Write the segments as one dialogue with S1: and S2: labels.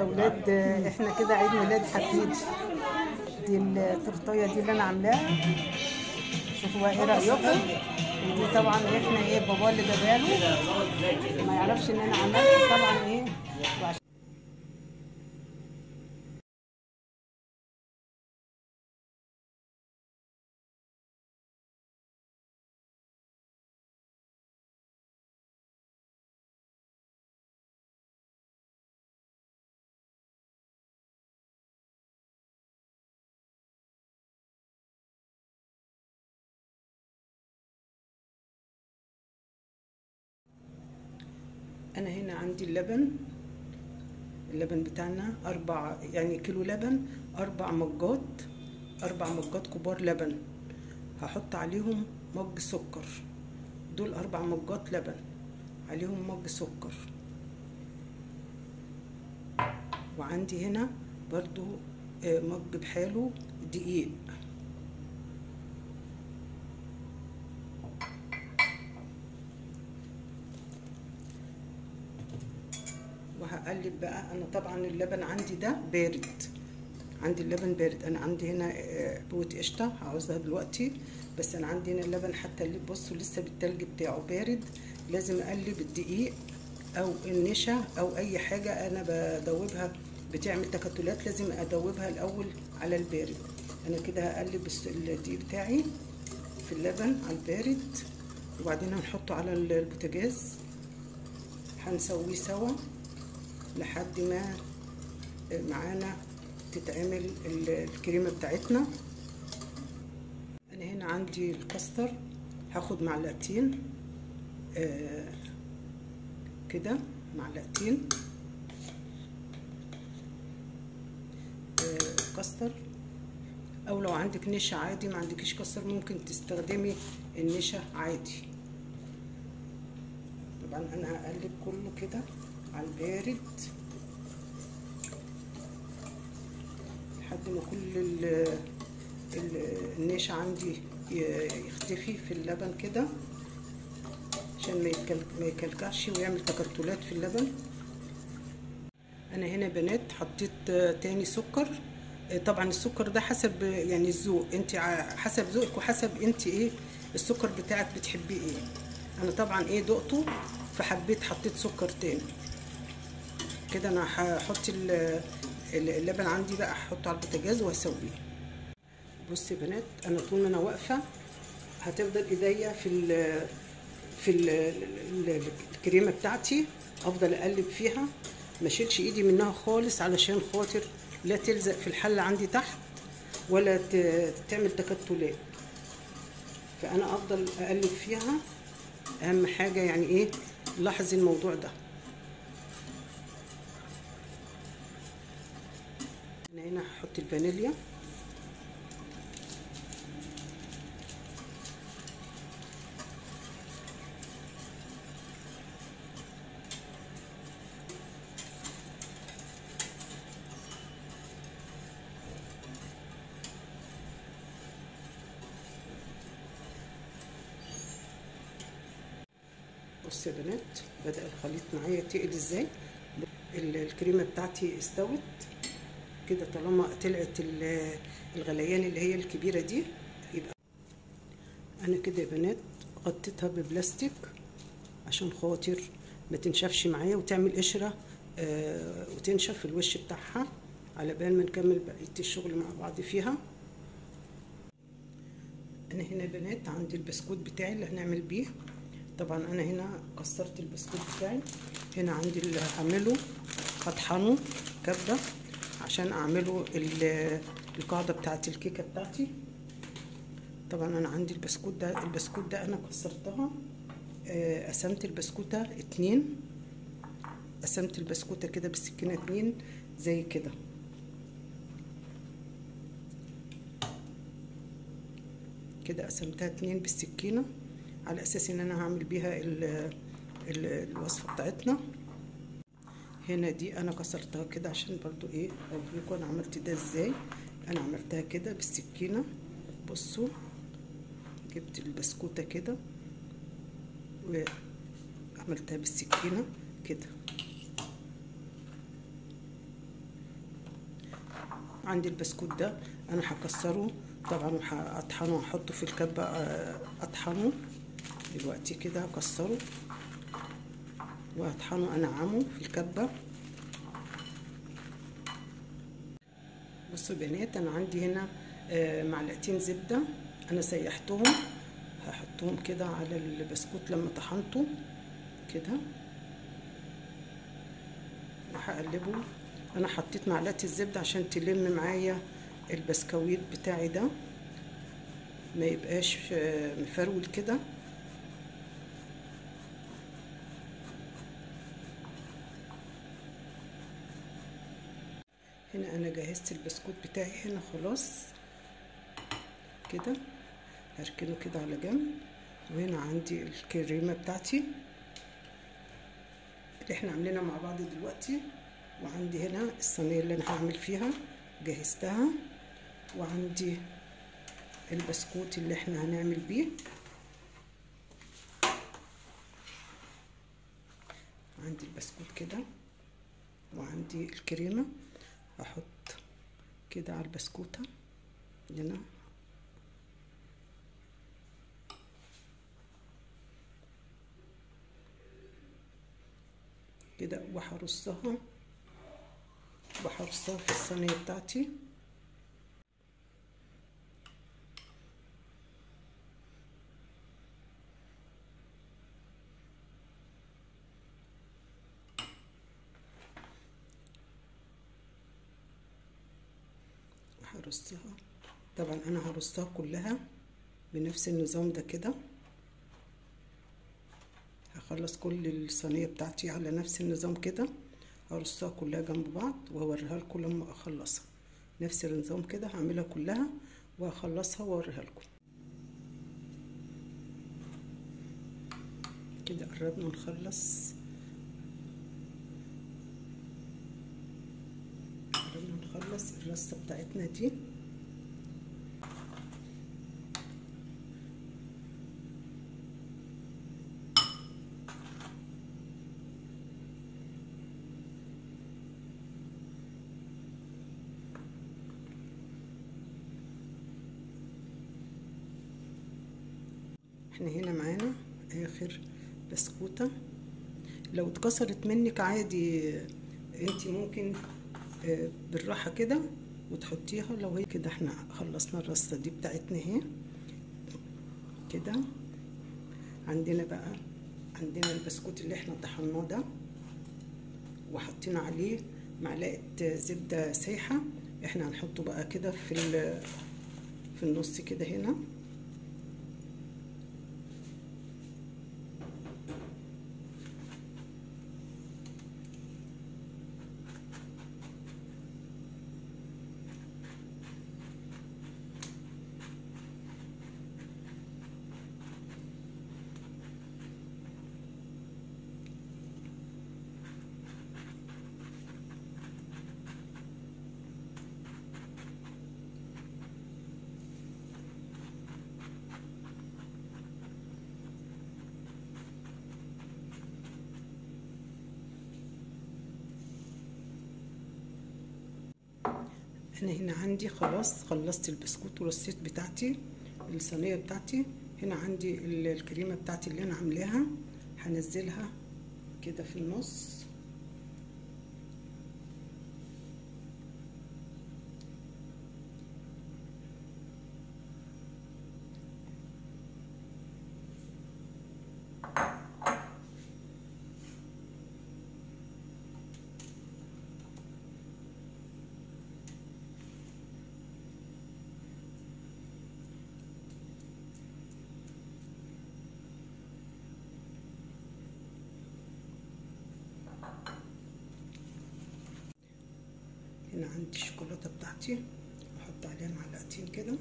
S1: اولاد احنا كده عيد ميلاد حفيدي. دي التورتيه دي اللي انا عاملاها، شوفوا ايه رايكم. ودي طبعا احنا ايه بابا اللي جابها له، ما يعرفش ان انا عملت طبعا ايه. انا هنا عندي اللبن بتاعنا 4 يعني كيلو لبن، 4 مجات كبار لبن. هحط عليهم مج سكر، دول 4 مجات لبن عليهم مج سكر. وعندي هنا برضو مج بحاله دقيق. وهقلب بقى. انا طبعا اللبن عندي ده بارد، عندي اللبن بارد. انا عندي هنا بوت قشطه هعوزها دلوقتي، بس انا عندي هنا اللبن حتى اللي بصوا لسه بالتلج بتاعه بارد. لازم اقلب الدقيق او النشا او اي حاجه انا بدوبها بتعمل تكتلات، لازم ادوبها الاول على البارد. انا كده هقلب الدقيق بتاعي في اللبن على البارد، وبعدين هنحطه على البوتاجاز، هنسويه سوا لحد ما معانا تتعمل الكريمه بتاعتنا. انا هنا عندي الكاستر، هاخد معلقتين كده، معلقتين كاستر. او لو عندك نشا عادي، ما عندكيش كاستر ممكن تستخدمي النشا عادي. طبعا انا هقلب كله كده على البارد لحد ما كل النشا عندي يختفي في اللبن كده، عشان ما يكلكعش ويعمل تكتلات في اللبن. انا هنا بنات حطيت تاني سكر. طبعا السكر ده حسب يعني الذوق، انت حسب ذوقك وحسب انت ايه السكر بتاعك بتحبيه ايه. انا طبعا ايه دقته فحبيت حطيت سكر تاني كده. انا هحط اللبن عندي بقى، هحطه على البوتاجاز وهسويه. بصوا يا بنات، انا طول ما انا واقفه هتفضل ايديا في الكريمه بتاعتي، افضل اقلب فيها ما اشيلش ايدي منها خالص، علشان خاطر لا تلزق في الحله عندي تحت ولا تعمل تكتلات. فانا افضل اقلب فيها، اهم حاجه يعني ايه لاحظي الموضوع ده. انا هنا هحط الفانيليا، بصوا يا بنات بدأ الخليط معايا تقل ازاي. الكريمه بتاعتي استوت كده، طالما طلعت الغليان اللي هي الكبيره دي. يبقى انا كده يا بنات غطيتها ببلاستيك عشان خاطر ما تنشفش معايا وتعمل قشره وتنشف الوش بتاعها، على بال ما نكمل بقيه الشغل مع بعض فيها. انا هنا يا بنات عندي البسكوت بتاعي اللي هنعمل بيه. طبعا انا هنا كسرت البسكوت بتاعي. هنا عندي اللي هعمله هطحنه كبه عشان اعمله القاعده بتاعه الكيكه بتاعتي. طبعا انا عندي البسكوت ده انا كسرتها، قسمت البسكوته 2، قسمت البسكوته كده بالسكينه 2 زي كده. كده قسمتها 2 بالسكينه على اساس ان انا هعمل بيها الوصفه بتاعتنا. هنا دي انا كسرتها كده عشان برضو ايه اوريكم انا عملت ده ازاي. انا عملتها كده بالسكينه، بصوا جبت البسكوته كده وعملتها بالسكينه كده. عندي البسكوت ده انا هكسره طبعا وهطحنه واحطه في الكبه، اطحنه دلوقتي كده، هكسره واطحنه انعمه في الكبه. بصوا يا بنات، انا عندي هنا معلقتين زبده انا سيحتهم، هحطهم كده على البسكوت لما طحنته كده وهقلبه. انا حطيت معلقه الزبده عشان تلم معايا البسكويت بتاعي ده ما يبقاش مفرول كده. هنا انا جهزت البسكوت بتاعي هنا خلاص كده، هركنه كده على جنب. وهنا عندي الكريمه بتاعتي اللي احنا عاملينها مع بعض دلوقتي، وعندي هنا الصينيه اللي انا هعمل فيها جهزتها، وعندي البسكوت اللي احنا هنعمل بيه، عندي البسكوت كده وعندي الكريمه. هحط كده على البسكوته هنا كده، وهرصها في الصينيه بتاعتي. هرصها طبعا، انا هرصها كلها بنفس النظام ده كده، هخلص كل الصينيه بتاعتي على نفس النظام كده، هرصها كلها جنب بعض وهوريها لكم لما اخلصها. نفس النظام كده هعملها كلها وهخلصها واوريها لكم. كده قربنا نخلص، الرصه بتاعتنا دي. احنا هنا معانا اخر بسكوته، لو اتكسرت منك عادي انتي ممكن بالراحه كده وتحطيها. لو هي كده احنا خلصنا الرصه دي بتاعتنا اهي كده. عندنا البسكوت اللي احنا طحناه ده وحطينا عليه معلقه زبده سايحه، احنا هنحطه بقى كده في النص كده هنا. انا هنا عندي خلاص خلصت البسكوت ورصيت بتاعتي الصينيه بتاعتي. هنا عندي الكريمه بتاعتي اللي انا عاملاها، هنزلها كده في النص. هنا عندي الشوكولاته بتاعتي، احط عليها معلقتين كده.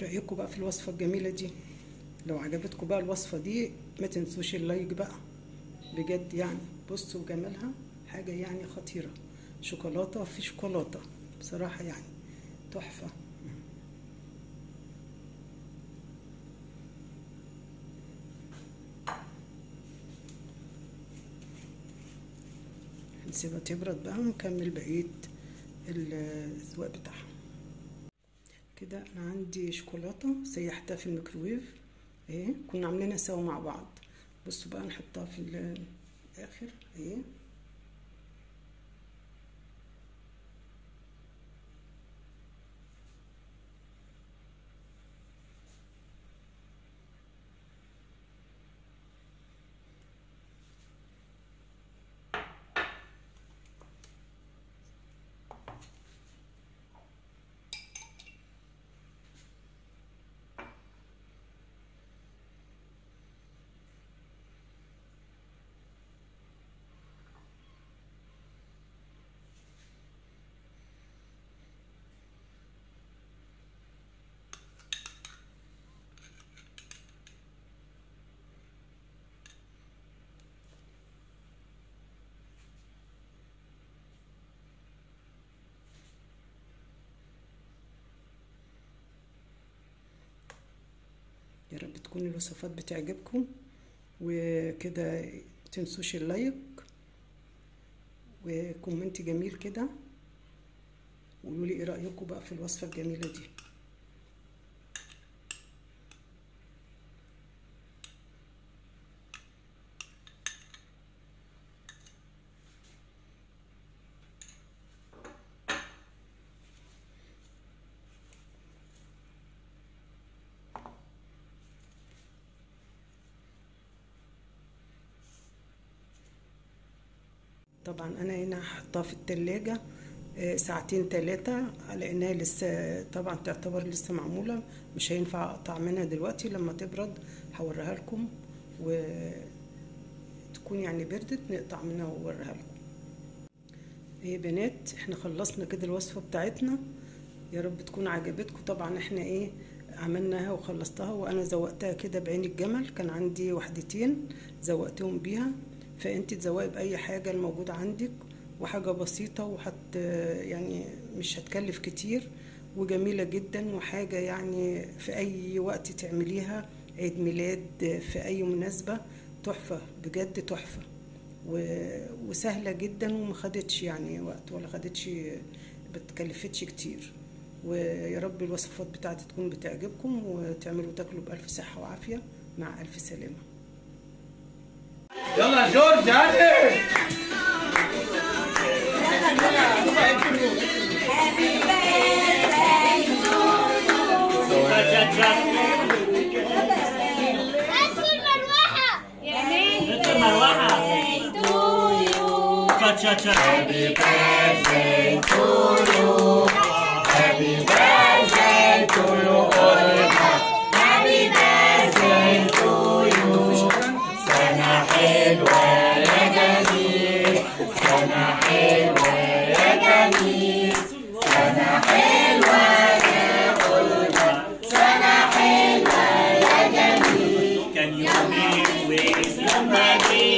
S1: رأيكم بقى في الوصفة الجميلة دي؟ لو عجبتكم بقى الوصفة دي ما تنسوش اللايك بقى بجد. يعني بصوا جمالها حاجة يعني خطيرة، شوكولاتة في شوكولاتة بصراحة، يعني تحفة. هنسيبها تبرد بقى ونكمل بقية الأذواق بتاعها. كده انا عندي شوكولاتة سيحتها في الميكروويف اهي، كنا عاملينها سوا مع بعض. بصوا بقى نحطها في الاخر اهي. يا رب تكون الوصفات بتعجبكم، وكده متنسوش اللايك وكومنت جميل كده، وقولوا لي ايه رأيكم بقى في الوصفة الجميلة دي. طبعا انا هنا هحطها في التلاجة ساعتين 3 على انها لسه طبعا تعتبر لسه معمولة، مش هينفع اقطع منها دلوقتي. لما تبرد هوريها لكم وتكون يعني بردت نقطع منها واوريها لكم. ايه بنات، احنا خلصنا كده الوصفة بتاعتنا، يا رب تكون عجبتكم. طبعا احنا ايه عملناها وخلصتها، وانا زوقتها كده بعين الجمل، كان عندي وحدتين زوقتهم بيها، فانت تزوقي باي حاجه الموجوده عندك، وحاجه بسيطه يعني مش هتكلف كتير وجميله جدا، وحاجه يعني في اي وقت تعمليها، عيد ميلاد، في اي مناسبه، تحفه بجد تحفه، وسهله جدا وما خدتش يعني وقت ولا خدتش بتكلفتش كتير. ويا رب الوصفات بتاعتي تكون بتعجبكم وتعملوا تاكلوا بألف صحة وعافية، مع ألف سلامة.
S2: يلا جورج هاتي. Happy birthday to you. Happy birthday to you. Happy birthday to you. سنة حلوة يا جميل، سنة حلوة يا جميل، سنة حلوة يا قلبي، سنة حلوة يا جميل. Can you please wait somebody?